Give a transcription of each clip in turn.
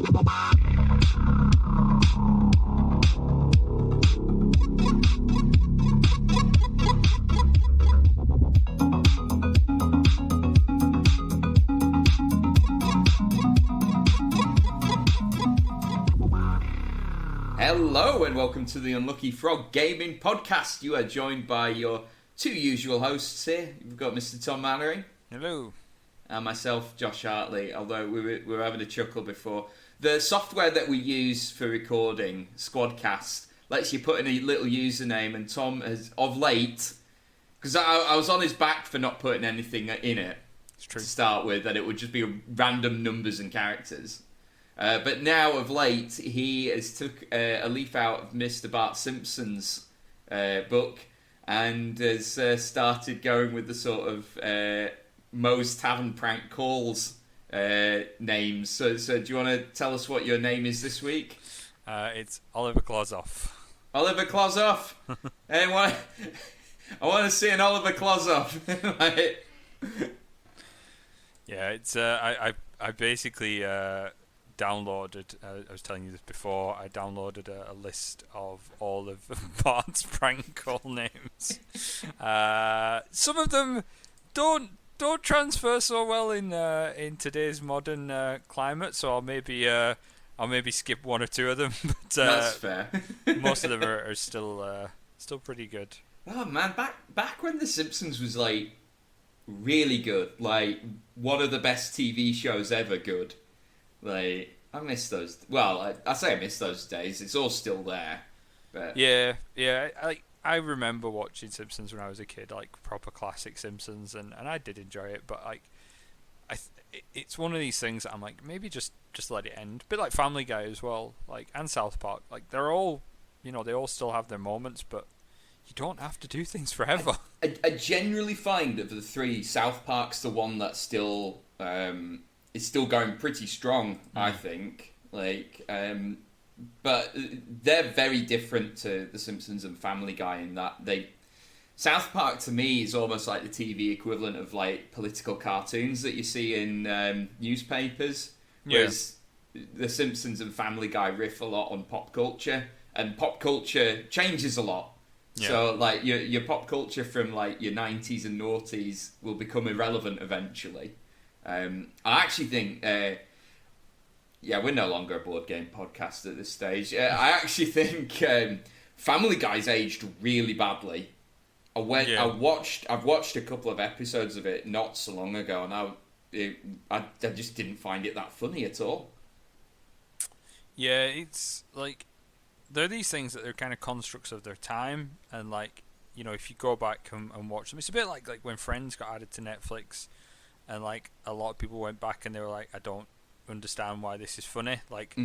Hello and welcome to the Unlucky Frog Gaming Podcast. You are joined by your two usual hosts here. We've got Mr. Tom Mallory. Hello. And myself, Josh Hartley, although we were having a chuckle before. The software that we use for recording, Squadcast, lets you put in a little username, and Tom has, of late, because I was on his back for not putting anything in it to start with, and it would just be random numbers and characters. But now, of late, he has took a leaf out of Mr. Bart Simpson's book and has started going with the sort of Moe's Tavern Prank Calls names. So do you want to tell us what your name is this week? It's Oliver Klozoff. Oliver Klozoff? I want to see an Oliver Klozoff. Yeah, it's I basically... downloaded, I was telling you this before, I downloaded a list of all of Bart's prank call names. Some of them don't transfer so well in today's modern climate, so I'll maybe skip one or two of them. But that's fair. Most of them are still pretty good. Oh man, back when The Simpsons was like really good, like one of the best TV shows ever good. Like, I miss those. Well, I say I miss those days. It's all still there. But yeah. I remember watching Simpsons when I was a kid, like proper classic Simpsons, and I did enjoy it. But like, it's one of these things that I'm like, maybe just let it end. A bit like Family Guy as well, like, and South Park. Like, they're all, they all still have their moments, but you don't have to do things forever. I generally find that for the three, South Park's the one that's still. It's still going pretty strong, I think. Like, but they're very different to The Simpsons and Family Guy in that South Park to me is almost like the TV equivalent of like political cartoons that you see in newspapers. Whereas The Simpsons and Family Guy riff a lot on pop culture, and pop culture changes a lot. Yeah. So like your pop culture from like your 90s and noughties will become irrelevant eventually. I actually think, we're no longer a board game podcast at this stage. I actually think Family Guy's aged really badly. I've watched a couple of episodes of it not so long ago, and I just didn't find it that funny at all. Yeah, it's like there are these things that they're kind of constructs of their time, and like if you go back and watch them, it's a bit like when Friends got added to Netflix. And like a lot of people went back and they were like, I don't understand why this is funny. Like,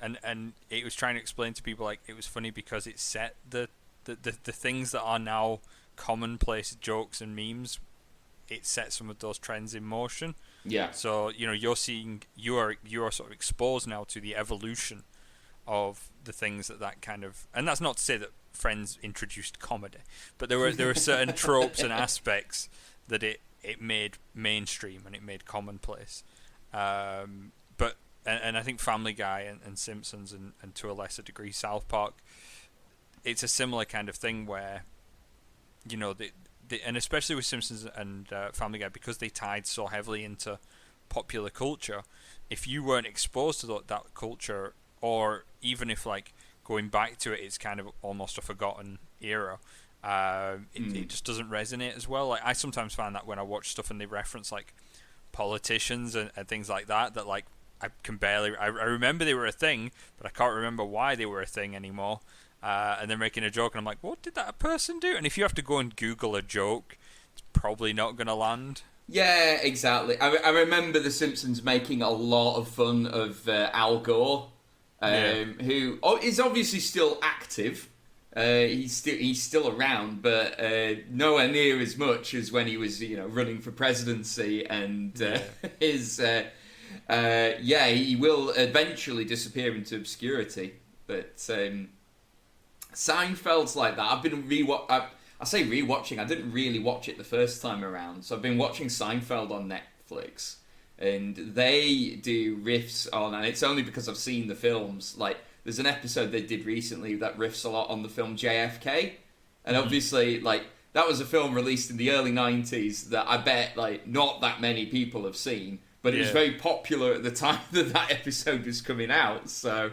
and it was trying to explain to people like it was funny because it set the things that are now commonplace jokes and memes. It set some of those trends in motion. Yeah. So you are sort of exposed now to the evolution of the things that kind of, and that's not to say that Friends introduced comedy, but there were certain tropes and aspects that it made mainstream and it made commonplace. But I think Family Guy and Simpsons and to a lesser degree South Park, it's a similar kind of thing where, and especially with Simpsons and Family Guy, because they tied so heavily into popular culture, if you weren't exposed to that culture, or even if like going back to it, it's kind of almost a forgotten era, it just doesn't resonate as well. Like I sometimes find that when I watch stuff and they reference like politicians and things like that like I can barely. I remember they were a thing, but I can't remember why they were a thing anymore. And they're making a joke, and I'm like, what did that person do? And if you have to go and Google a joke, it's probably not going to land. Yeah, exactly. I remember The Simpsons making a lot of fun of Al Gore, who is obviously still active. He's still around, but nowhere near as much as when he was, running for presidency. And he will eventually disappear into obscurity. But Seinfeld's like that. I've been I say rewatching. I didn't really watch it the first time around, so I've been watching Seinfeld on Netflix, and they do riffs on, and it's only because I've seen the films. Like, there's an episode they did recently that riffs a lot on the film JFK, and obviously, like, that was a film released in the early 90s that I bet, like, not that many people have seen, but it was very popular at the time that episode was coming out. So,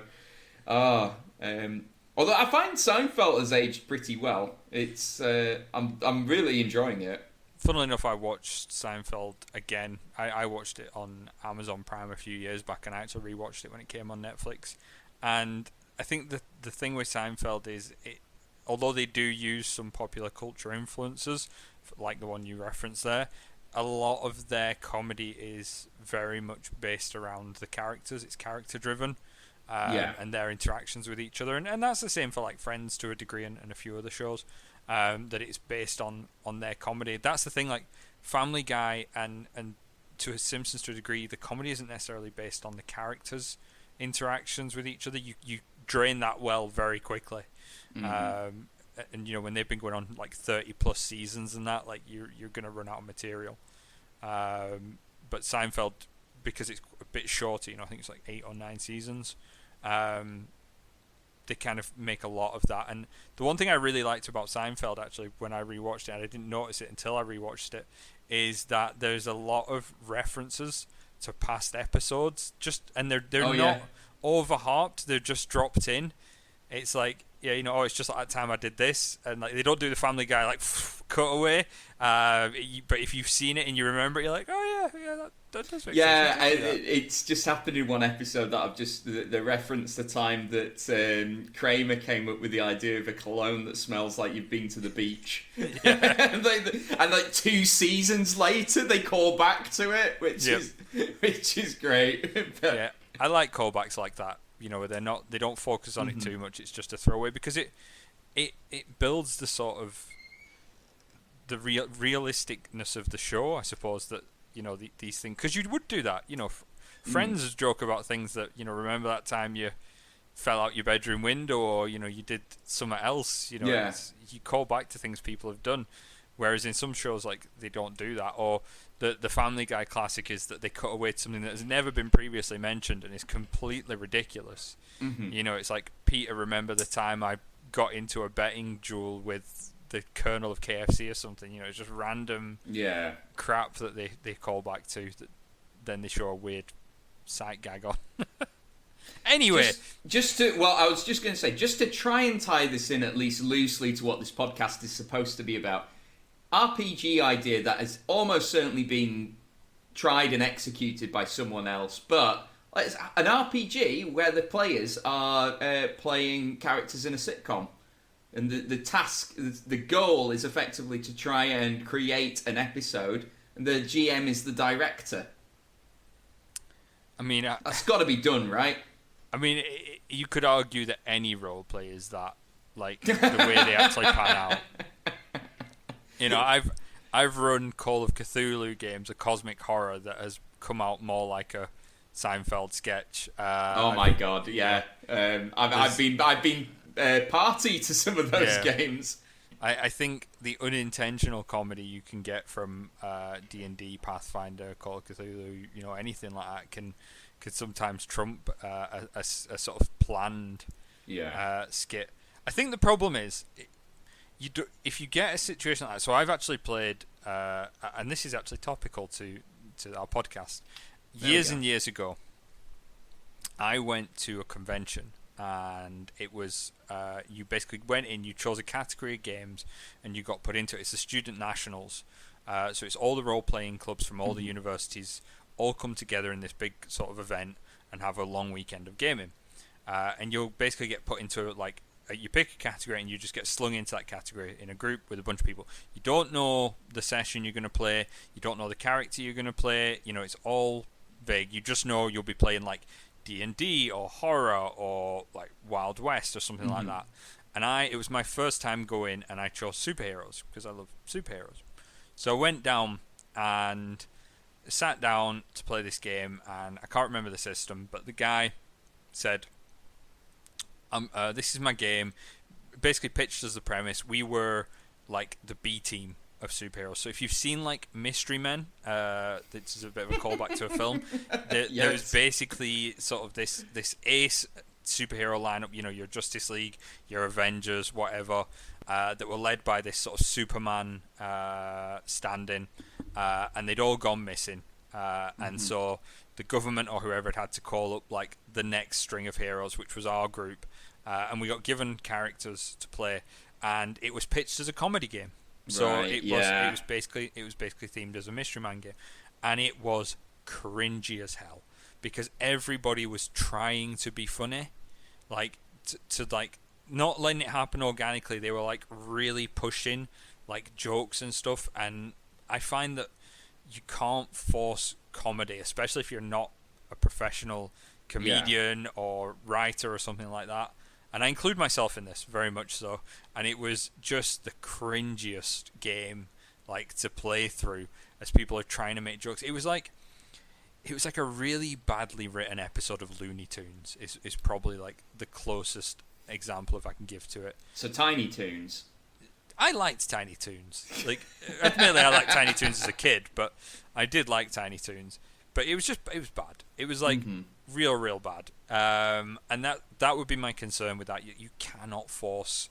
although I find Seinfeld has aged pretty well. It's I'm really enjoying it. Funnily enough, I watched Seinfeld again. I watched it on Amazon Prime a few years back, and I actually rewatched it when it came on Netflix. And I think the thing with Seinfeld is, although they do use some popular culture influences, like the one you referenced there, a lot of their comedy is very much based around the characters. It's character driven. And their interactions with each other, and that's the same for like Friends to a degree, and a few other shows, that it's based on their comedy. That's the thing, like Family Guy and to a Simpsons to a degree, the comedy isn't necessarily based on the characters' interactions with each other. You drain that well very quickly. And you know, when they've been going on like 30 plus seasons and that, like you're gonna run out of material. But Seinfeld, because it's a bit shorter, you know, I think it's like 8 or 9 seasons, they kind of make a lot of that. And the one thing I really liked about Seinfeld, actually, when I rewatched it, and I didn't notice it until I rewatched it, is that there's a lot of references to past episodes, and they're not overharped, they're just dropped in. It's like, yeah, you know, it's just like that time I did this, and like they don't do the Family Guy like cut away. But if you've seen it and you remember it, you're like, oh yeah, that does make sense. Yeah, it's just happened in one episode that I've just the reference the time that Kramer came up with the idea of a cologne that smells like you've been to the beach. and like 2 seasons later they call back to it, which is great. Yeah, I like callbacks like that. You know, where they don't focus on it too much. It's just a throwaway, because it builds the sort of the realisticness of the show, I suppose, that, you know, these things, because you would do that. You know, friends joke about things that, you know, remember that time you fell out your bedroom window, or, you know, you did something else. You know, you call back to things people have done, whereas in some shows, like, they don't do that. Or the Family Guy classic is that they cut away to something that has never been previously mentioned and is completely ridiculous. You know, it's like, Peter, remember the time I got into a betting duel with the Colonel of KFC or something? You know, it's just random crap that they call back to, that then they show a weird sight gag on. Anyway, I was just going to say, just to try and tie this in at least loosely to what this podcast is supposed to be about, RPG idea that has almost certainly been tried and executed by someone else, but it's an RPG where the players are playing characters in a sitcom, and the goal is effectively to try and create an episode, and the GM is the director. I mean, that's got to be done, right? I mean, you could argue that any roleplay is that, like, the way they actually pan out. You know, I've run Call of Cthulhu games, a cosmic horror that has come out more like a Seinfeld sketch. Oh my god, yeah. I've been party to some of those games. I think the unintentional comedy you can get from D&D, Pathfinder, Call of Cthulhu, you know, anything like that could sometimes trump a sort of planned skit. I think the problem is, if you get a situation like that. So I've actually played, and this is actually topical to our podcast. Years and years ago, I went to a convention, and it was you basically went in, you chose a category of games, and you got put into it. It's the Student Nationals, so it's all the role-playing clubs from all the universities all come together in this big sort of event and have a long weekend of gaming, and you'll basically get put into, like, you pick a category and you just get slung into that category in a group with a bunch of people. You don't know the session you're going to play. You don't know the character you're going to play. You know, it's all vague. You just know you'll be playing, like, D&D or horror or, like, Wild West or something like that. And it was my first time going, and I chose superheroes because I love superheroes. So I went down and sat down to play this game, and I can't remember the system, but the guy said, this is my game. Basically pitched as the premise. We were like the B team of superheroes. So if you've seen like Mystery Men, this is a bit of a callback to a film. There's basically sort of this ace superhero lineup. You know, your Justice League, your Avengers, whatever, that were led by this sort of Superman stand-in, and they'd all gone missing. And so the government or whoever had to call up like the next string of heroes, which was our group, and we got given characters to play, and it was pitched as a comedy game. So it was basically themed as a Mystery Man game, and it was cringy as hell because everybody was trying to be funny, like to like not letting it happen organically. They were like really pushing like jokes and stuff, and I find that you can't force comedy, especially if you're not a professional comedian or writer or something like that. And I include myself in this, very much so. And it was just the cringiest game, like, to play through as people are trying to make jokes. It was like a really badly written episode of Looney Tunes. Is probably like the closest example if I can give to it. So Tiny Toons. I liked Tiny Toons. Like, admittedly, I liked Tiny Toons as a kid, but I did like Tiny Toons. But it was bad. It was like real bad. And that would be my concern with that. You cannot force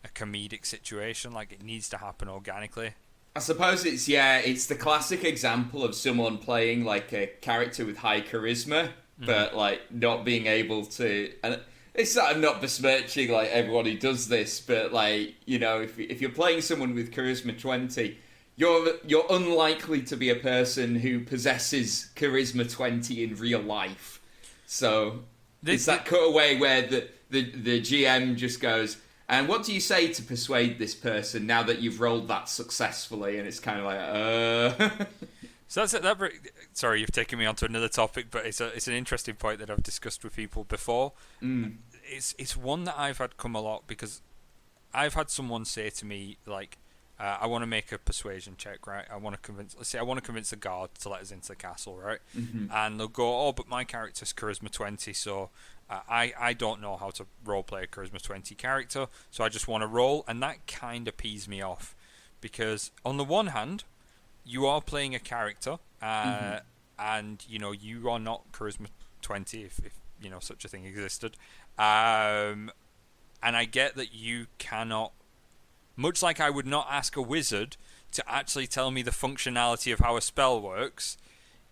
a comedic situation. Like, it needs to happen organically. I suppose it's the classic example of someone playing like a character with high charisma, but like not being able to. And it's I'm not besmirching like everyone who does this, but like, you know, if you're playing someone with charisma 20. You're unlikely to be a person who possesses charisma 20 in real life. So it's that cutaway where the GM just goes, and what do you say to persuade this person now that you've rolled that successfully? And it's kind of like, So that's it. Sorry, you've taken me onto another topic, but it's an interesting point that I've discussed with people before. It's one that I've had come a lot because I've had someone say to me like, I want to make a persuasion check, right? I want to convince the guard to let us into the castle, right? And they'll go, oh, but my character's charisma 20, so I don't know how to roleplay a charisma 20 character, so I just want to roll, and that kind of pees me off, because on the one hand, you are playing a character, and you know you are not charisma 20 if you know such a thing existed, and I get that you cannot. Much like I would not ask a wizard to actually tell me the functionality of how a spell works,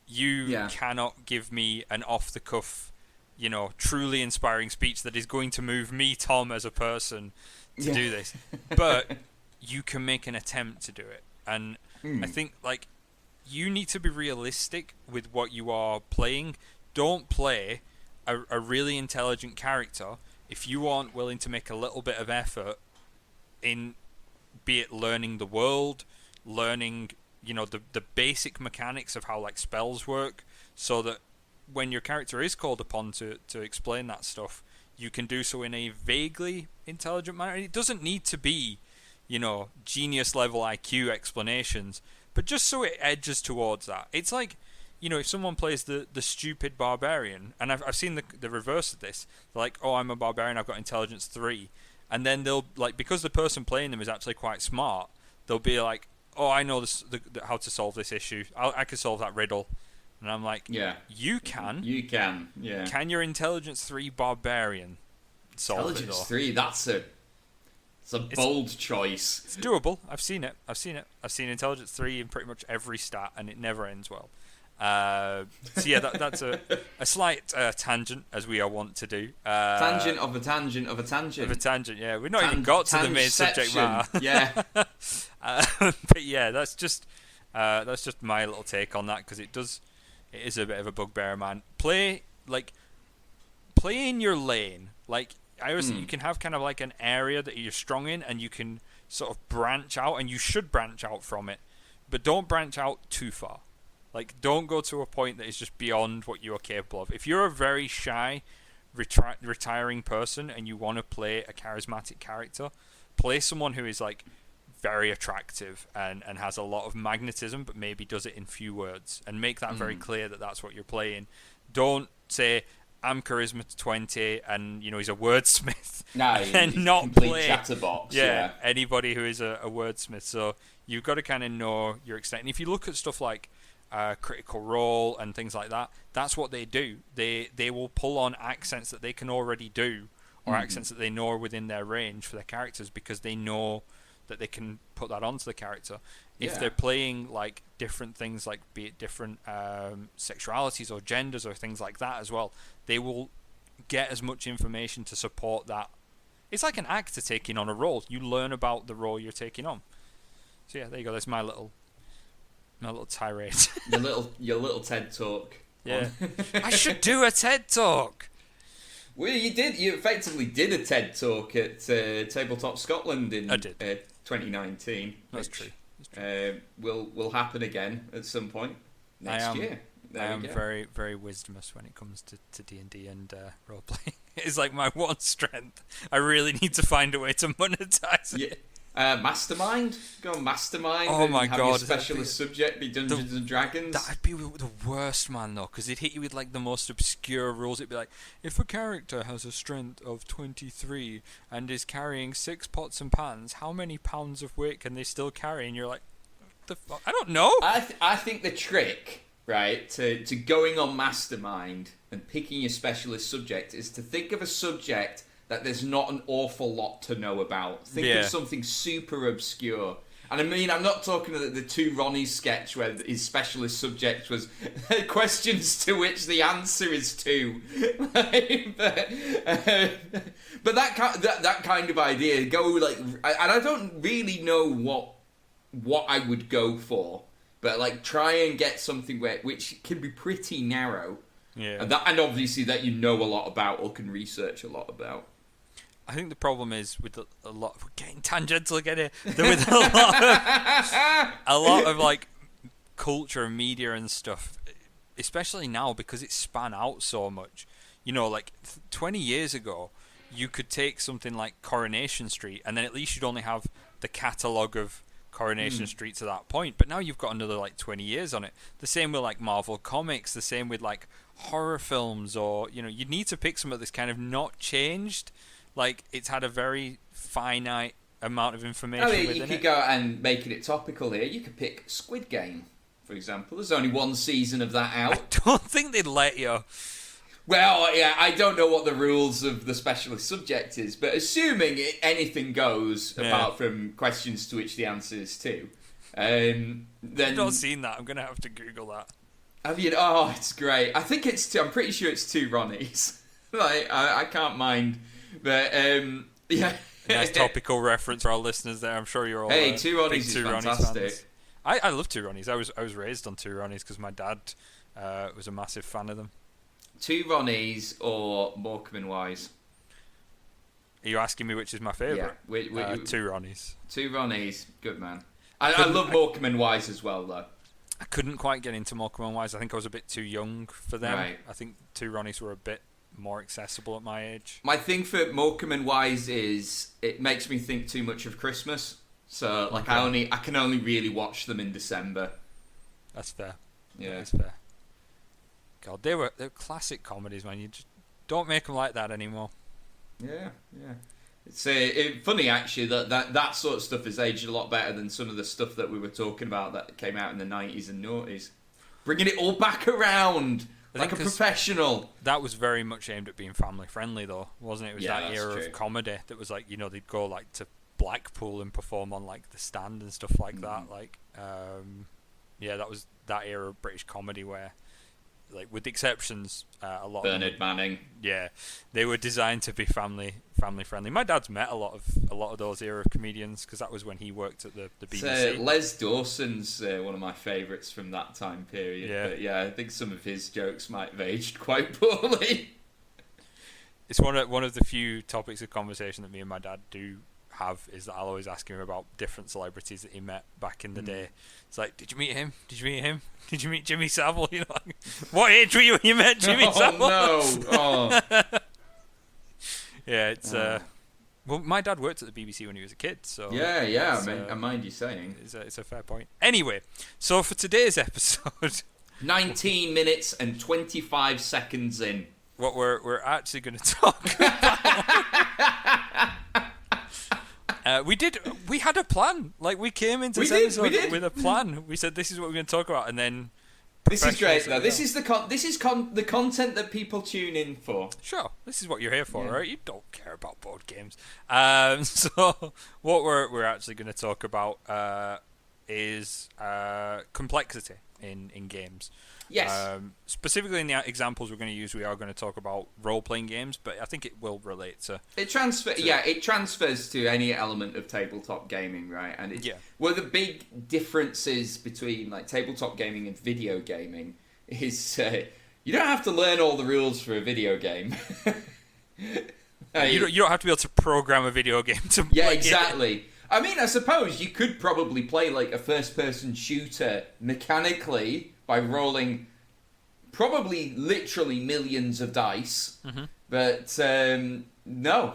you cannot give me an off-the-cuff, you know, truly inspiring speech that is going to move me, Tom, as a person to do this. But you can make an attempt to do it. And I think, like, you need to be realistic with what you are playing. Don't play a really intelligent character if you aren't willing to make a little bit of effort in... be it learning the world, learning, you know, the basic mechanics of how like spells work, so that when your character is called upon to explain that stuff, you can do so in a vaguely intelligent manner. It doesn't need to be, you know, genius level IQ explanations, but just so it edges towards that. It's like, you know, if someone plays the stupid barbarian, and I've seen the reverse of this, they're like, oh, I'm a barbarian, I've got intelligence 3. And then they'll, like, because the person playing them is actually quite smart, they'll be like, oh, I know how to solve this issue. I can solve that riddle. And I'm like, you can. You can, yeah. Can your Intelligence 3 barbarian solve it? Intelligence 3, that's a bold choice. It's doable. I've seen it. I've seen Intelligence 3 in pretty much every stat, and it never ends well. So yeah, that's a slight tangent, as we are wont to do. Tangent of a tangent of a tangent. Of a tangent, yeah. We've not even got to the main subject matter. Yeah. But yeah, that's just my little take on that, because it is a bit of a bugbear, man. Play in your lane. Like, I always think you can have kind of like an area that you're strong in, and you can sort of branch out, and you should branch out from it, but don't branch out too far. Like, don't go to a point that is just beyond what you are capable of. If you're a very shy, retiring person and you want to play a charismatic character, play someone who is, like, very attractive and has a lot of magnetism, but maybe does it in few words. And make that very clear that that's what you're playing. Don't say, I'm charisma 20 and, you know, he's a wordsmith. No, and not complete play chatterbox. anybody who is a wordsmith. So You've got to kind of know your extent. And if you look at stuff like Critical Role and things like that, that's what they do. They will pull on accents that they can already do, or accents that they know are within their range for their characters, because they know that they can put that onto the character. If they're playing like different things, like be it different sexualities or genders or things like that as well, they will get as much information to support that. It's like an actor taking on a role. You learn about the role you're taking on. So yeah, there you go. That's my little tirade. your little TED talk. Yeah, I should do a TED talk. Well, you did. You effectively did a TED talk at Tabletop Scotland in 2019. That's true. Will happen again at some point next year. I am very, very wisdomous when it comes to D&D and roleplay. It's like my one strength. I really need to find a way to monetize it. Mastermind? Go on Mastermind. Oh my have god! Your specialist subject be Dungeons and Dragons. That'd be the worst, man. Though, because it'd hit you with like the most obscure rules. It'd be like, if a character has a strength of 23 and is carrying 6 pots and pans, how many pounds of weight can they still carry? And you're like, the fuck? I don't know. I think the trick, right, to going on Mastermind and picking your specialist subject is to think of a subject that there's not an awful lot to know about. Think of something super obscure. And I mean, I'm not talking about the Two Ronnies sketch where his specialist subject was questions to which the answer is 2. but that kind of idea, go like, and I don't really know what I would go for, but like try and get something which can be pretty narrow. Yeah. And obviously that you know a lot about or can research a lot about. I think the problem is with a lot. We're getting tangential again here. With a lot of like culture and media and stuff, especially now because it's span out so much. You know, like 20 years ago, you could take something like Coronation Street, and then at least you'd only have the catalogue of Coronation Street to that point. But now you've got another like 20 years on it. The same with like Marvel Comics. The same with like horror films, or you know, you need to pick something that's kind of not changed. Like, it's had a very finite amount of information within it. You could go and making it topical here. You could pick Squid Game, for example. There's only one season of that out. I don't think they'd let you. Well, yeah, I don't know what the rules of the specialist subject is, but assuming anything goes, apart from questions to which the answer is 2, then... I've not seen that. I'm going to have to Google that. Have you? Oh, it's great. I think it's... I'm pretty sure it's Two Ronnies. Like, I can't mind... But, yeah. Nice topical reference for our listeners there. I'm sure you're all Two Ronnies is Two fantastic. Ronnies I love Two Ronnies. I was raised on Two Ronnies because my dad was a massive fan of them. Two Ronnies or Morecambe and Wise? Are you asking me which is my favourite? Yeah. Two Ronnies. Two Ronnies, good man. I love Morecambe and Wise as well, though. I couldn't quite get into Morecambe and Wise. I think I was a bit too young for them. Right. I think Two Ronnies were a bit more accessible at my age. My thing for Morecambe and Wise is it makes me think too much of Christmas. So like I can only really watch them in December. That's fair. Yeah, that's fair. God, they're classic comedies, man. You just don't make them like that anymore. Yeah. It's funny actually that sort of stuff has aged a lot better than some of the stuff that we were talking about that came out in the 90s and noughties. Bringing it all back around. Like a professional. That was very much aimed at being family friendly, though, wasn't it? It was that era true. of comedy that was like, you know, they'd go like to Blackpool and perform on like the Stand and stuff like that. Like, that was that era of British comedy where, like, with the exceptions, a lot Bernard of Manning. Yeah, they were designed to be family friendly. My dad's met a lot of those era of comedians because that was when he worked at the BBC. Les Dawson's one of my favourites from that time period. Yeah. But yeah, I think some of his jokes might have aged quite poorly. It's one of the few topics of conversation that me and my dad do have, is that I'll always ask him about different celebrities that he met back in the day. It's like, did you meet him? Did you meet him? Did you meet Jimmy Savile? You know, like, what age were you when you met Jimmy Savile? Oh no! Yeah, it's well, my dad worked at the BBC when he was a kid, so yeah. I mind you saying it's a fair point. Anyway, so for today's episode, 19 minutes and 25 seconds in, what we're actually going to talk about. We had a plan. Like, we came into this episode with a plan. We said this is what we're going to talk about, and then this is great though. This is the content that people tune in for. Sure, this is what you're here for, right? You don't care about board games. So what we're actually going to talk about is complexity in games. Yes. Specifically in the examples we're going to use, we are going to talk about role-playing games, but I think it will relate to... It transfers to any element of tabletop gaming, right? And one of the big differences between like tabletop gaming and video gaming is you don't have to learn all the rules for a video game. You don't have to be able to program a video game to play. Yeah, exactly. I mean, I suppose you could probably play like a first-person shooter mechanically by rolling probably literally millions of dice, but no.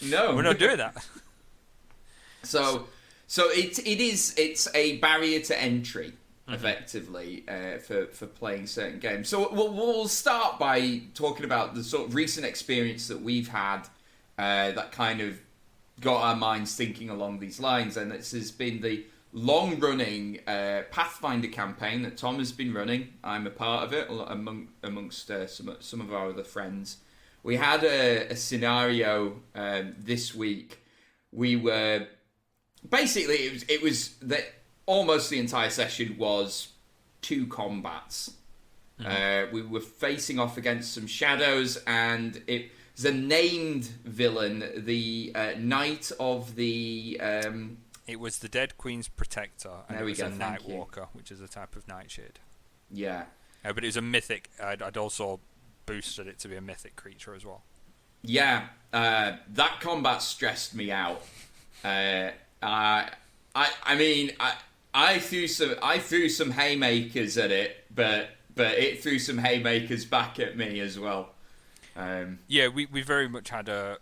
No, we're not doing that. So it's a barrier to entry, effectively, for playing certain games. So we'll start by talking about the sort of recent experience that we've had that kind of got our minds thinking along these lines, and this has been the long-running Pathfinder campaign that Tom has been running. I'm a part of it amongst some of our other friends. We had a scenario this week. We were basically it was that almost the entire session was 2 combats. We were facing off against some shadows, and it was a named villain, the Knight of the. It was the Dead Queen's Protector, and it was a Nightwalker, which is a type of Nightshade. Yeah. But it was a mythic. I'd also boosted it to be a mythic creature as well. Yeah, that combat stressed me out. I mean, I threw some haymakers at it, but it threw some haymakers back at me as well. Yeah, we very much had a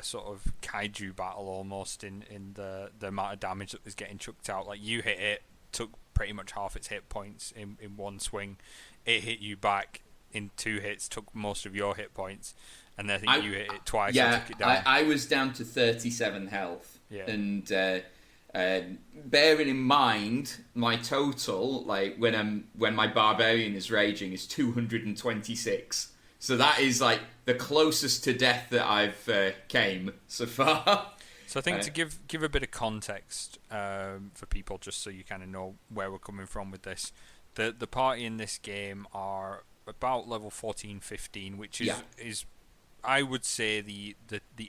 sort of kaiju battle almost in the amount of damage that was getting chucked out. Like, you hit it, took pretty much half its hit points in one swing. It hit you back in 2 hits, took most of your hit points, and then I think you hit it twice and took it down. I was down to 37 health. Yeah. And bearing in mind my total, like when my barbarian is raging, is 226. So that is like the closest to death that I've came so far. So I think to give a bit of context for people, just so you kind of know where we're coming from with this, the party in this game are about level 14, 15, which is I would say the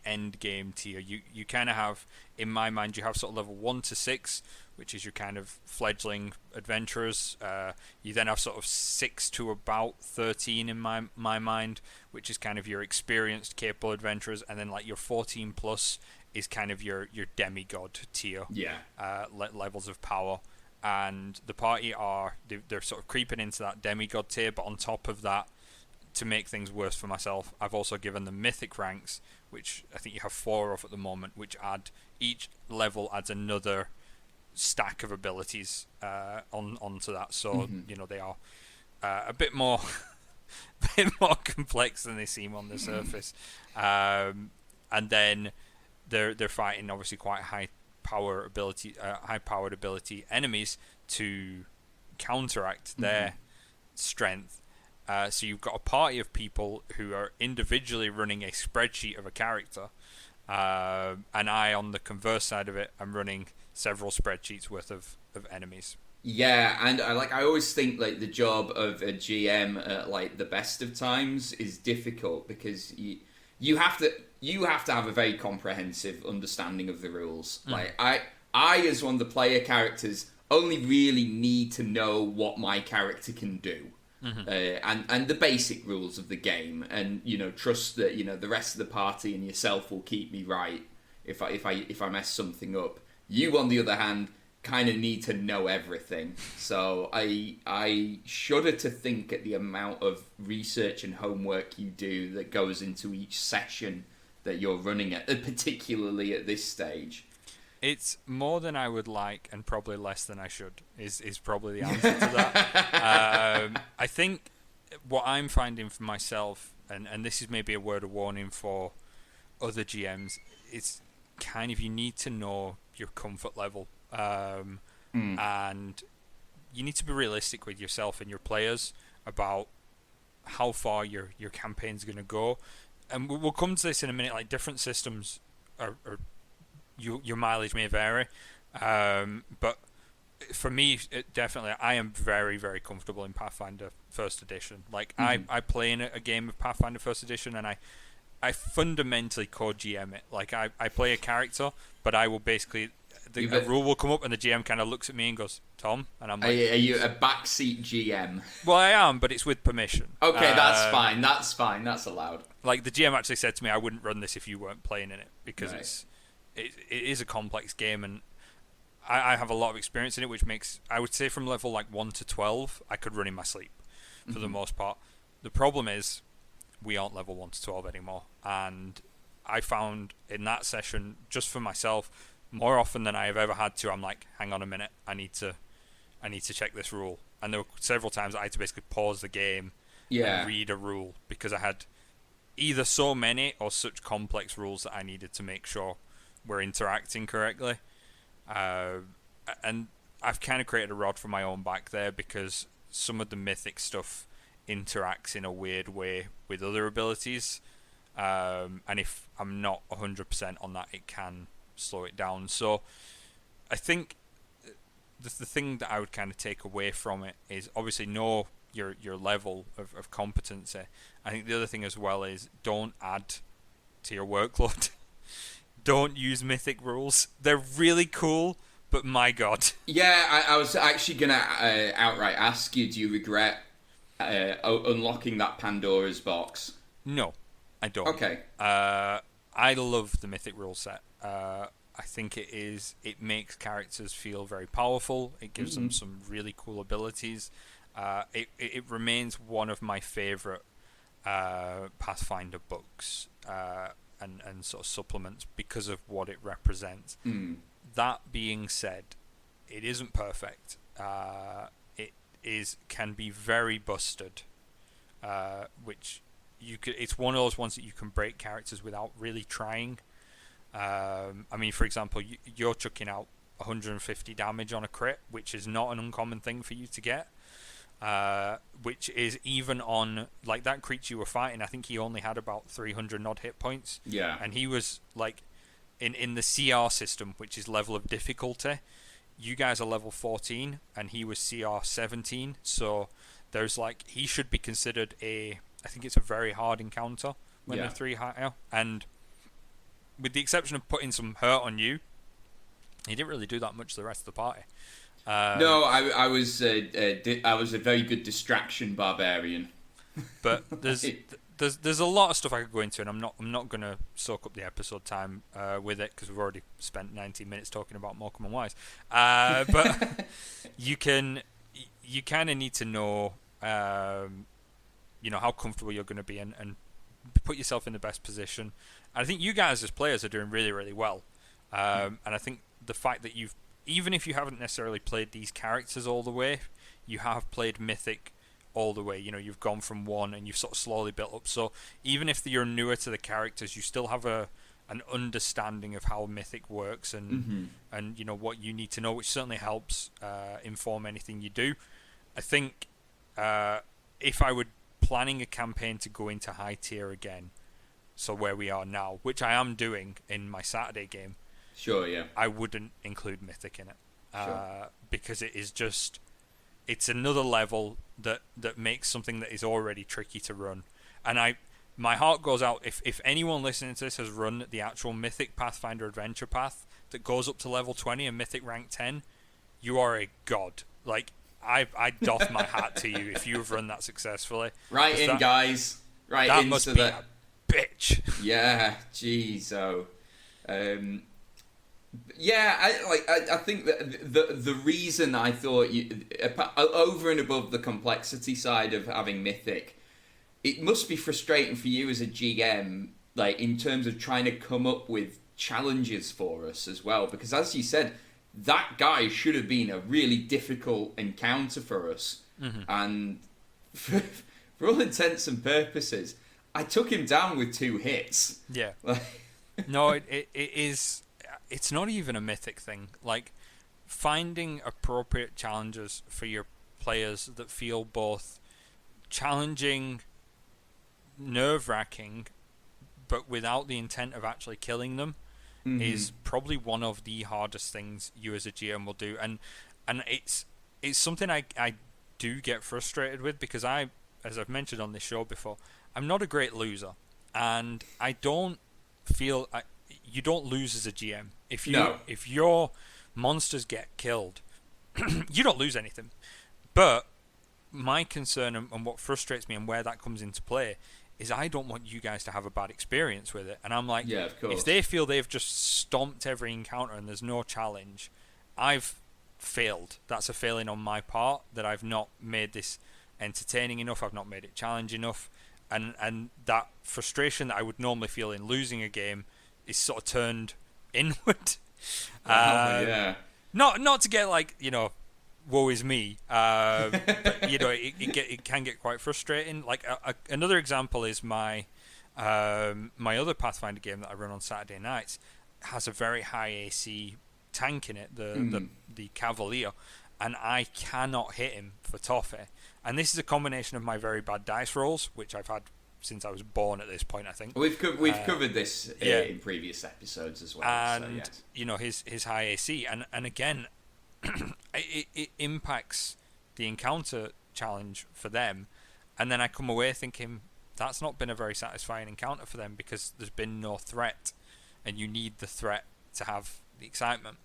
end game tier. You kind of have, in my mind, you have sort of level 1 to 6, which is your kind of fledgling adventurers. You then have sort of 6 to about 13 in my mind, which is kind of your experienced, capable adventurers, and then like your 14 plus is kind of your demigod tier. Yeah. Levels of power. And the party they're sort of creeping into that demigod tier, but on top of that, to make things worse for myself, I've also given them mythic ranks, which I think you have 4 of at the moment, which each level adds another stack of abilities onto that. So they are a bit more complex than they seem on the surface. And then they're fighting obviously quite high powered ability enemies to counteract their strength. So you've got a party of people who are individually running a spreadsheet of a character, and I, on the converse side of it, I'm running several spreadsheets worth of enemies. Yeah, and I always think like the job of a GM at like the best of times is difficult, because you have to have a very comprehensive understanding of the rules. Like I as one of the player characters only really need to know what my character can do. And the basic rules of the game, and trust that the rest of the party and yourself will keep me right if I mess something up. You, on the other hand, kind of need to know everything. So I shudder to think at the amount of research and homework you do that goes into each session that you're running at, particularly at this stage. It's more than I would like, and probably less than I should, is probably the answer to that. I think what I'm finding for myself, and this is maybe a word of warning for other GMs, it's kind of, you need to know your comfort level, and you need to be realistic with yourself and your players about how far your campaign's going to go. And we'll come to this in a minute. Like, different systems your mileage may vary, but for me, definitely, I am very, very comfortable in Pathfinder First Edition. Like, I play in a game of Pathfinder First Edition, and I fundamentally co-GM it. Like, I play a character, but I will basically... a rule will come up, and the GM kind of looks at me and goes, Tom? And I'm like... Are you a backseat GM? Well, I am, but it's with permission. Okay, that's fine. That's fine. That's allowed. Like, the GM actually said to me, I wouldn't run this if you weren't playing in it, because it is a complex game, and I have a lot of experience in it, which makes... I would say from level, like, 1 to 12, I could run in my sleep, for the most part. The problem is, we aren't level 1 to 12 anymore, and I found in that session, just for myself, more often than I have ever had to, I'm like, hang on a minute, I need to check this rule. And there were several times I had to basically pause the game and read a rule, because I had either so many or such complex rules that I needed to make sure we're interacting correctly. And I've kind of created a rod for my own back there, because some of the mythic stuff interacts in a weird way with other abilities, and if I'm not 100% on that, it can slow it down. So I think the thing that I would kind of take away from it is obviously know your level of competency. I think the other thing as well is don't add to your workload. Don't use mythic rules. They're really cool, but my god. Yeah, I was actually going to outright ask you, do you regret unlocking that Pandora's box? No, I don't. Okay. I love the mythic rule set. I think it makes characters feel very powerful. It gives them some really cool abilities. It remains one of my favourite Pathfinder books and sort of supplements because of what it represents. That being said, it isn't perfect. It can be very busted, which it's one of those ones that you can break characters without really trying. I mean, for example, you're chucking out 150 damage on a crit, which is not an uncommon thing for you to get. Which is even on, like, that creature you were fighting, I think he only had about 300 odd hit points. Yeah. And he was, like, in the CR system, which is level of difficulty, you guys are level 14, and he was CR 17, so there's, like, he should be considered I think it's a very hard encounter when they're 3 higher, and with the exception of putting some hurt on you, he didn't really do that much to the rest of the party. No, I was a very good distraction barbarian. But there's a lot of stuff I could go into, and I'm not going to soak up the episode time with it, because we've already spent 19 minutes talking about Morecambe and Wise. But you kind of need to know how comfortable you're going to be, and put yourself in the best position. And I think you guys as players are doing really, really well. And I think the fact that even if you haven't necessarily played these characters all the way, you have played Mythic all the way. You've gone from 1 and you've sort of slowly built up. So even if you're newer to the characters, you still have an understanding of how Mythic works and what you need to know, which certainly helps inform anything you do. I think if I were planning a campaign to go into high tier again, so where we are now, which I am doing in my Saturday game, sure, yeah, I wouldn't include Mythic in it, sure. Because it's another level that makes something that is already tricky to run. And my heart goes out if anyone listening to this has run the actual Mythic Pathfinder Adventure Path that goes up to level 20 and Mythic rank 10, you are a god. Like, I doff my hat to you if you've run that successfully. Right in, guys. Right that into must be that. A bitch. Yeah, jeez, yeah, I think that the reason I thought over and above the complexity side of having Mythic, it must be frustrating for you as a GM, like, in terms of trying to come up with challenges for us as well, because as you said, that guy should have been a really difficult encounter for us, and for all intents and purposes, I took him down with 2 hits. Yeah. No, it is. it's not even a mythic thing. Like, finding appropriate challenges for your players that feel both challenging, nerve-wracking, but without the intent of actually killing them, is probably one of the hardest things you as a GM will do. And it's something I do get frustrated with, because as I've mentioned on this show before, I'm not a great loser, and I don't feel you don't lose as a GM if your monsters get killed. You don't lose anything. But my concern and what frustrates me and where that comes into play is I don't want you guys to have a bad experience with it. And I'm like, yeah, of course. If they feel they've just stomped every encounter and there's no challenge, I've failed. That's a failing on my part, that I've not made this entertaining enough, I've not made it challenging enough, and that frustration that I would normally feel in losing a game is sort of turned inward. Yeah. Not to get like, woe is me, but it can get quite frustrating. Like another example is my other Pathfinder game that I run on Saturday nights has a very high AC tank in it, the Cavalier, and I cannot hit him for toffee. And this is a combination of my very bad dice rolls, which I've had since I was born at this point, I think. We've covered this in previous episodes as well. And so, yes. His high AC, and again, it impacts the encounter challenge for them, and then I come away thinking that's not been a very satisfying encounter for them, because there's been no threat, and you need the threat to have the excitement,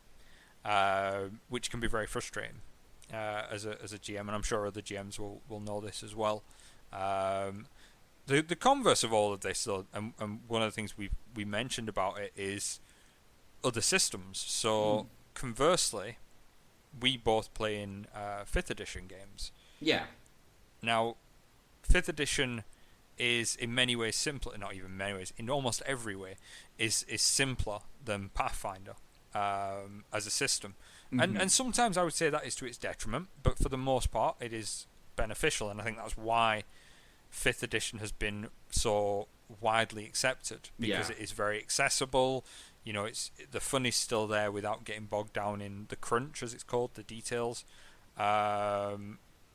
which can be very frustrating as a GM, and I'm sure other GMs will know this as well. The converse of all of this, though, and one of the things we mentioned about it, is other systems. So conversely, we both play in 5th edition games. Yeah. Now, 5th edition is in many ways simpler, not even many ways, in almost every way, is simpler than Pathfinder as a system. And sometimes I would say that is to its detriment, but for the most part it is beneficial, and I think that's why 5th edition has been so widely accepted, because it is very accessible. It's the fun is still there without getting bogged down in the crunch, as it's called, the details,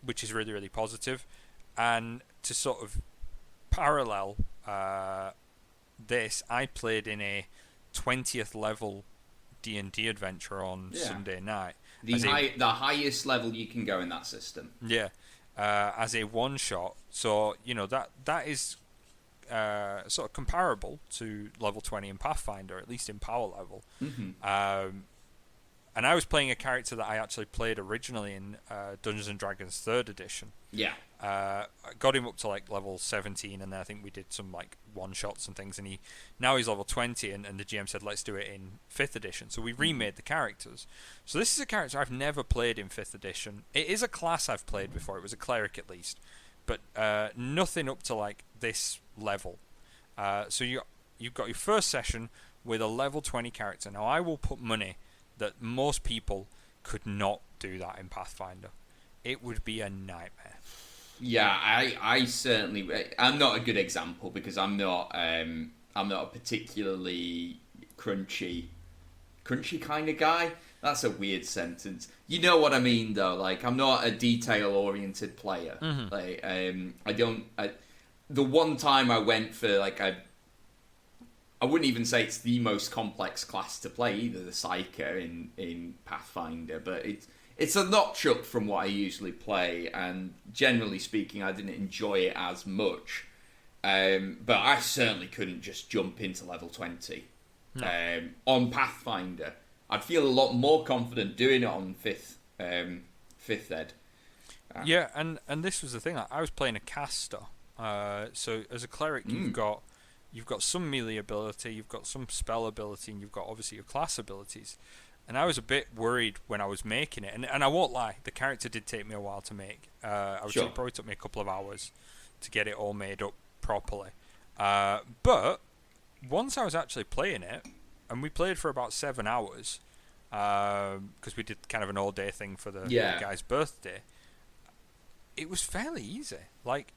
which is really, really positive. And to sort of parallel this, I played in a 20th level D&D adventure on Sunday night. The highest level you can go in that system. Yeah. As a one shot, so that is sort of comparable to level 20 in Pathfinder, at least in power level. And I was playing a character that I actually played originally in Dungeons and Dragons 3rd edition. Yeah. I got him up to like level 17, and then I think we did some like one shots and things, and now he's level 20, and the GM said let's do it in 5th edition. So we remade the characters. So this is a character I've never played in 5th edition. It is a class I've played before. It was a cleric at least, but nothing up to like this level. So you've got your first session with a level 20 character. Now I will put money that most people could not do that in Pathfinder. It would be a nightmare. Yeah, I certainly. I'm not a good example, because I'm not a particularly crunchy kind of guy. That's a weird sentence. You know what I mean, though. Like, I'm not a detail-oriented player. Like, I don't. The one time I went for like I wouldn't even say it's the most complex class to play either, the Psyker in Pathfinder, but it's a notch up from what I usually play, and generally speaking, I didn't enjoy it as much. But I certainly couldn't just jump into level 20 on Pathfinder. I'd feel a lot more confident doing it on 5th ed. Yeah, and this was the thing. I was playing a caster, so as a cleric, you've got some melee ability, you've got some spell ability, and you've got obviously your class abilities. And I was a bit worried when I was making it, and I won't lie, the character did take me a while to make. It probably took me a couple of hours to get it all made up properly. But once I was actually playing it, and we played for about 7 hours, because we did kind of an all-day thing for the guy's birthday, it was fairly easy. Like,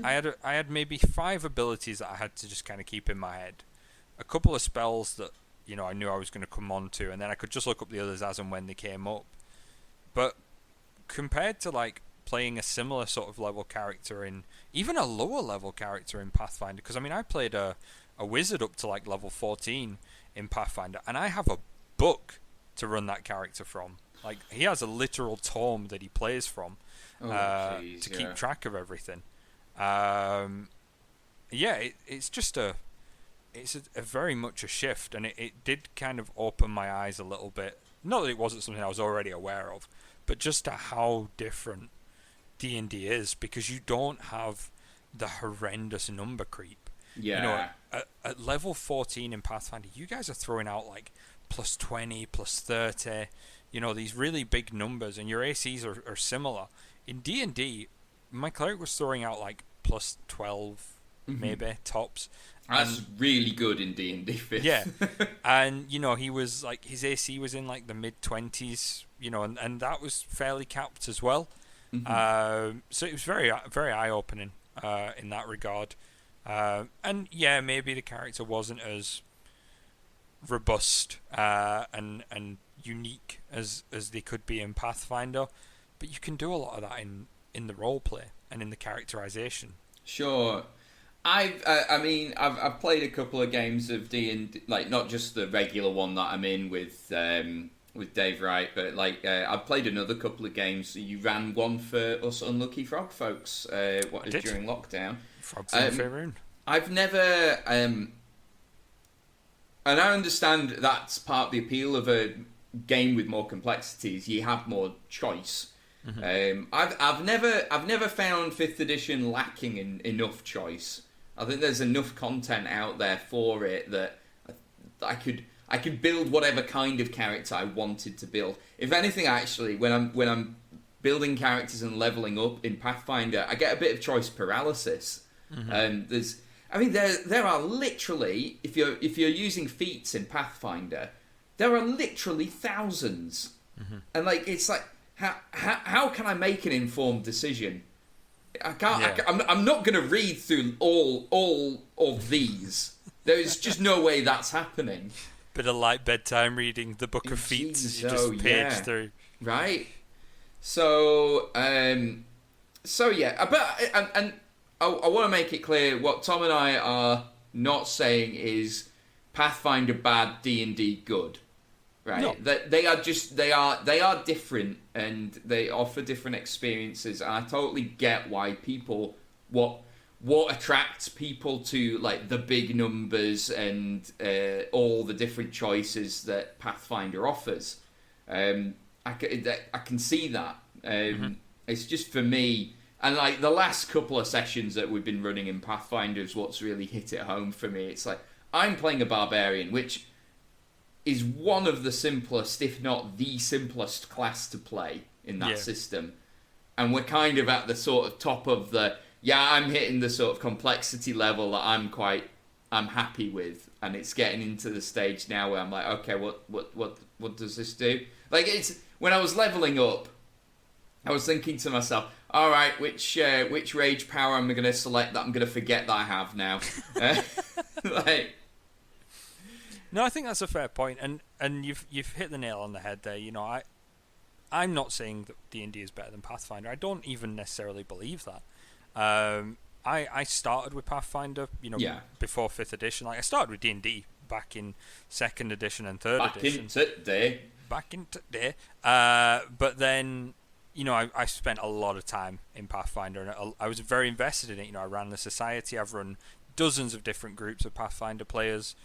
I had maybe 5 abilities that I had to just kind of keep in my head. A couple of spells that, I knew I was going to come on to, and then I could just look up the others as and when they came up. But compared to like playing a similar sort of level character in, even a lower level character in Pathfinder, because I mean I played a wizard up to like level 14 in Pathfinder, and I have a book to run that character from. Like, he has a literal tome that he plays from to keep track of everything. It's just it's a very much a shift, and it did kind of open my eyes a little bit. Not that it wasn't something I was already aware of, but just to how different D&D is, because you don't have the horrendous number creep. Yeah. At level 14 in Pathfinder, you guys are throwing out like plus 20, plus 30, these really big numbers, and your ACs are similar. In D&D, my cleric was throwing out like plus 12, maybe, tops. That's really good in D&D 5th. Yeah. And, he was like, his AC was in like the mid-20s, and that was fairly capped as well. So it was very, very eye-opening in that regard. And yeah, maybe the character wasn't as robust and unique as they could be in Pathfinder, but you can do a lot of that in the roleplay and in the characterization. Sure. I've played a couple of games of D&D, like not just the regular one that I'm in with Dave Wright, but like I've played another couple of games. You ran one for us unlucky frog folks during lockdown. Frogs in the room. I've never, and I understand that's part of the appeal of a game with more complexities. You have more choice. I've never found 5th edition lacking in enough choice. I think there's enough content out there for it that I could build whatever kind of character I wanted to build. If anything, actually, when I'm building characters and leveling up in Pathfinder, I get a bit of choice paralysis. There are literally, if you're using feats in Pathfinder, there are literally thousands, and like it's like how can I make an informed decision? I can't. Yeah. I'm not going to read through all of these. There is just no way that's happening. Bit of light bedtime reading, the Book of Feats as you just page through. Right. So yeah, but I want to make it clear what Tom and I are not saying is Pathfinder bad, D&D good. Right? No. They are different, and they offer different experiences, and I totally get why people what attracts people to like the big numbers and all the different choices that Pathfinder offers. I can see that. It's just for me, and like the last couple of sessions that we've been running in Pathfinder is what's really hit it home for me. It's like I'm playing a barbarian, which is one of the simplest, if not the simplest class to play in that system. And we're kind of at the sort of top of I'm hitting the sort of complexity level that I'm happy with. And it's getting into the stage now where I'm like, okay, what does this do? Like, it's when I was leveling up, I was thinking to myself, all right, which rage power am I going to select that I'm going to forget that I have now? Like, no, I think that's a fair point, and you've hit the nail on the head there. I'm not saying that D&D is better than Pathfinder. I don't even necessarily believe that. I started with Pathfinder, before 5th edition. Like I started with D&D back in 2nd edition and 3rd edition. Back in today. But then, I spent a lot of time in Pathfinder, and I was very invested in it. I ran the society. I've run dozens of different groups of Pathfinder players.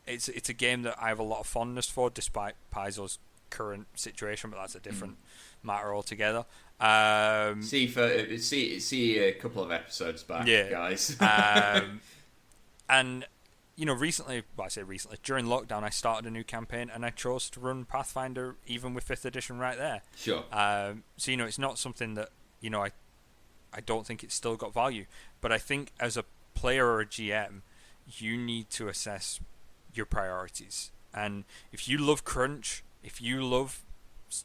It's a game that I have a lot of fondness for, despite Paizo's current situation, but that's a different matter altogether. See a couple of episodes back, guys. And recently, during lockdown, I started a new campaign, and I chose to run Pathfinder even with 5th edition right there. Sure. So it's not something that I don't think it's still got value, but I think as a player or a GM, you need to assess your priorities. And if you love crunch, if you love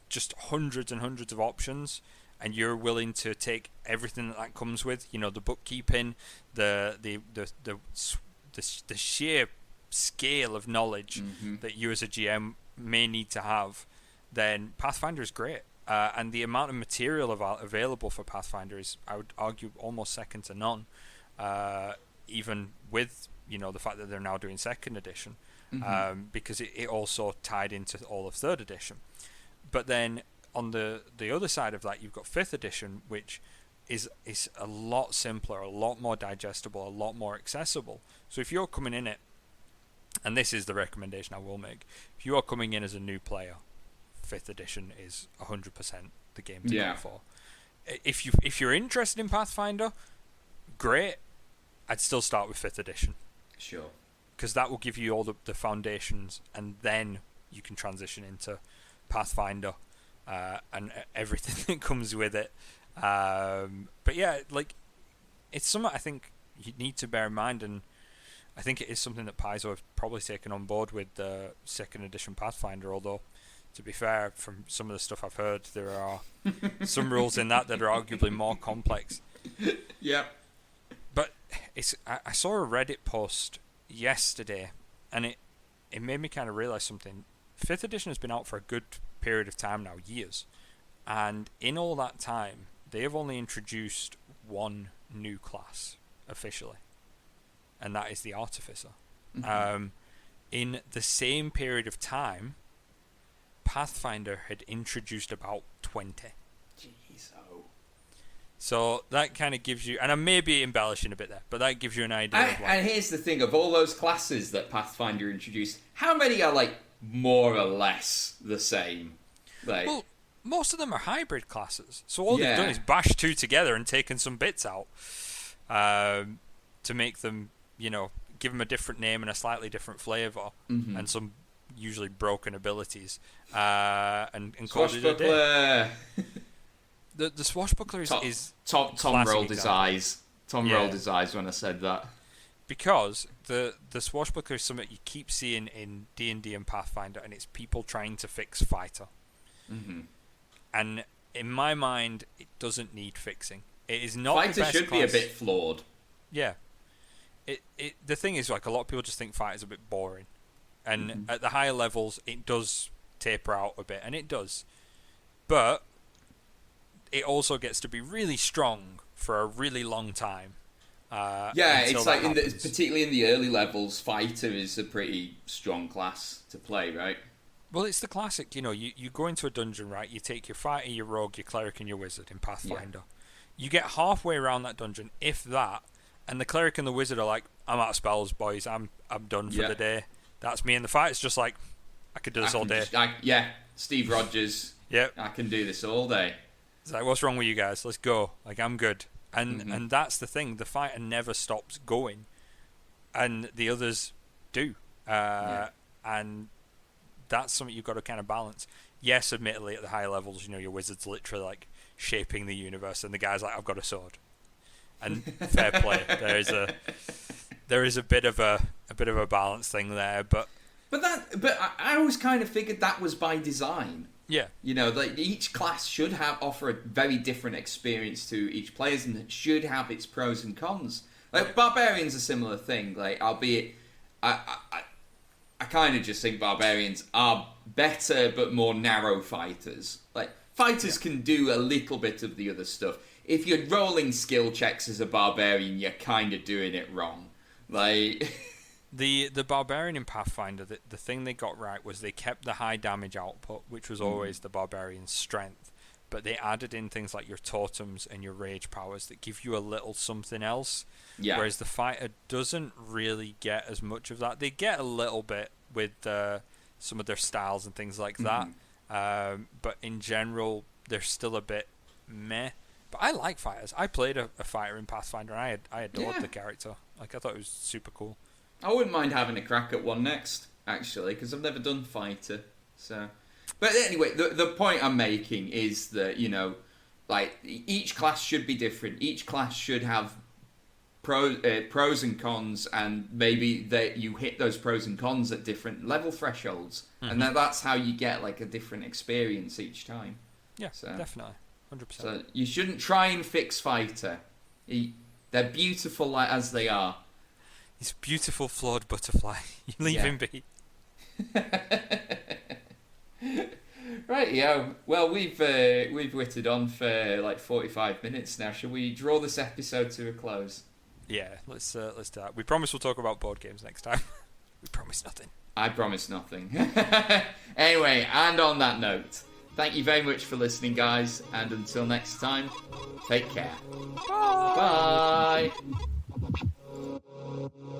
just hundreds and hundreds of options, and you're willing to take everything that comes with, the bookkeeping, the sheer scale of knowledge that you as a GM may need to have, then Pathfinder is great. And the amount of material available for Pathfinder is, I would argue, almost second to none. Even with the fact that they're now doing second edition, because it also tied into all of third edition. But then on the other side of that, you've got fifth edition, which is a lot simpler, a lot more digestible, a lot more accessible. So if you're coming in it, and this is the recommendation I will make, if you are coming in as a new player, fifth edition is 100% the game to go for. If you're interested in Pathfinder, great. I'd still start with fifth edition. Sure. Because that will give you all the foundations, and then you can transition into Pathfinder and everything that comes with it. But yeah, like, it's something I think you need to bear in mind, and I think it is something that Paizo have probably taken on board with the second edition Pathfinder, although, to be fair, from some of the stuff I've heard, there are some rules in that are arguably more complex. Yeah. But I saw a Reddit post yesterday, and it made me kind of realise something. 5th edition has been out for a good period of time now, years. And in all that time, they have only introduced one new class, officially. And that is the Artificer. In the same period of time, Pathfinder had introduced about 20. Jeez, oh. So that kind of gives you, and I may be embellishing a bit there, but that gives you an idea. And here's the thing, of all those classes that Pathfinder introduced, how many are like more or less the same? Like, well, most of them are hybrid classes. So all they've done is bash two together and taken some bits out to make them, give them a different name and a slightly different flavour, and some usually broken abilities, and called it a day. The Swashbuckler is Tom rolled his eyes. Tom rolled his eyes when I said that. Because the Swashbuckler is something you keep seeing in D&D and Pathfinder, and it's people trying to fix fighter. And in my mind, it doesn't need fixing. It is not fighter the best should class. Be a bit flawed. Yeah. The thing is, like, a lot of people just think fighter's a bit boring. And at the higher levels, it does taper out a bit, and it does. But it also gets to be really strong for a really long time. It's like particularly in the early levels, fighter is a pretty strong class to play, right? Well, it's the classic, you go into a dungeon, right? You take your fighter, your rogue, your cleric, and your wizard in Pathfinder. You get halfway around that dungeon, if that, and the cleric and the wizard are like, I'm out of spells, boys. I'm done for the day. That's me. And the fighter's just like, I could do this all day. Steve Rogers. Yep. I can do this all day. It's like, what's wrong with you guys? Let's go. Like, I'm good. And that's the thing. The fighter never stops going, and the others do. And that's something you've got to kind of balance. Yes, admittedly, at the higher levels, your wizard's literally like shaping the universe, and the guy's like, I've got a sword. And fair play. There is a bit of a balance thing there, but I always kind of figured that was by design. Yeah. Like each class should offer a very different experience to each player, and it should have its pros and cons. Like barbarians, a similar thing. Like, albeit, I kind of just think barbarians are better but more narrow fighters. Like, fighters can do a little bit of the other stuff. If you're rolling skill checks as a barbarian, you're kind of doing it wrong. Like, the barbarian in Pathfinder, the thing they got right was they kept the high damage output, which was always the barbarian's strength, but they added in things like your totems and your rage powers that give you a little something else. Yeah. Whereas the fighter doesn't really get as much of that. They get a little bit with some of their styles and things like that, but in general, they're still a bit meh. But I like fighters. I played a fighter in Pathfinder, and I adored the character. Like, I thought it was super cool. I wouldn't mind having a crack at one next, actually, because I've never done fighter. So, but anyway, the point I'm making is that, like, each class should be different. Each class should have pros and cons, and maybe that you hit those pros and cons at different level thresholds, and that's how you get like a different experience each time. Yeah, definitely, 100%. So you shouldn't try and fix fighter. They're beautiful as they are. This beautiful flawed butterfly. You leave him be. Right, yeah. Well, we've witted on for like 45 minutes now. Shall we draw this episode to a close? Yeah, let's do that. We promise we'll talk about board games next time. We promise nothing. I promise nothing. Anyway, and on that note, thank you very much for listening, guys, and until next time, take care. Bye. Bye.